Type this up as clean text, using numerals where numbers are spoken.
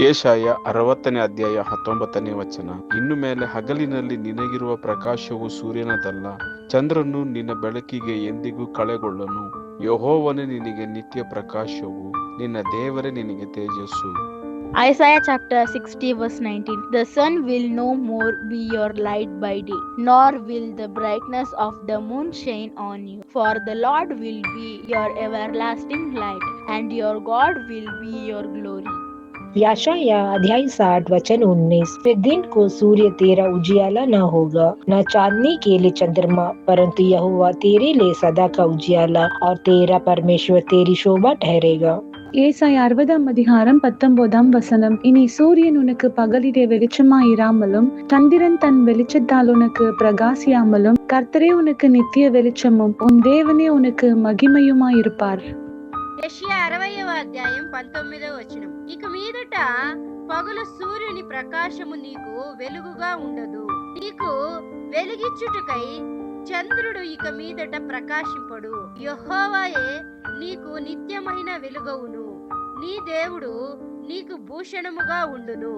ಯೆಶಾಯ 60ನೇ ಅಧ್ಯಾಯ 19ನೇ ವಚನ. ಇನ್ನು ಮೇಲೆ ಹಗಲಿನಲ್ಲಿ ನಿನಗಿರುವ ಪ್ರಕಾಶವು ಸೂರ್ಯನದಲ್ಲ, ಚಂದ್ರನು ನಿನ್ನ ಬೆಳಕಿಗೆ ಎಂದಿಗೂ ಕಳೆಗೊಳ್ಳನು. ಯೆಹೋವನೇ ನಿನಗೆ ನಿತ್ಯ ಪ್ರಕಾಶವು, ನಿನ್ನ ದೇವರೇ ನಿನಗೆ ತೇಜಸ್ಸು. Isaiah chapter 60 verse 19. The sun will no more be your light by day, nor will the brightness of the moon shine on you. For the Lord will be your everlasting light, and your God will be your glory. यशाया अध्याय 60 वचन 19। फिर दिन को सूर्य तेरा उजियाला न होगा, न चांदनी के लिए चंद्रमा, परंतु यहोवा तेरे लिए सदा का उजियाला और तेरा परमेश्वर तेरी शोभा ठहरेगा। ஏசாயா 60ஆம் அதிகாரம் 19ஆம் வசனம். இனி சூரியன் உனக்கு பகலிலே வெளிச்சமாயிராமலும், சந்திரன் தன் வெளிச்சத்தால் உனக்கு பிரகாசியாமலும், கர்த்தரே உனக்கு நித்திய வெளிச்சமும் உன் தேவனே உனக்கு மகிமையுமாயிருப்பார். యెషయా 60వ అధ్యాయం 19వ వచనం. ఇక మీదట పగలు సూర్యుని ప్రకాశము నీకు వెలుగుగా ఉండదు, నీకు వెలిగిచ్చుటకై చంద్రుడు ఇక మీదట ప్రకాశింపడు. యెహోవాయే నీకు నిత్యమైన వెలుగవును, నీ దేవుడు నీకు భూషణముగా ఉండును.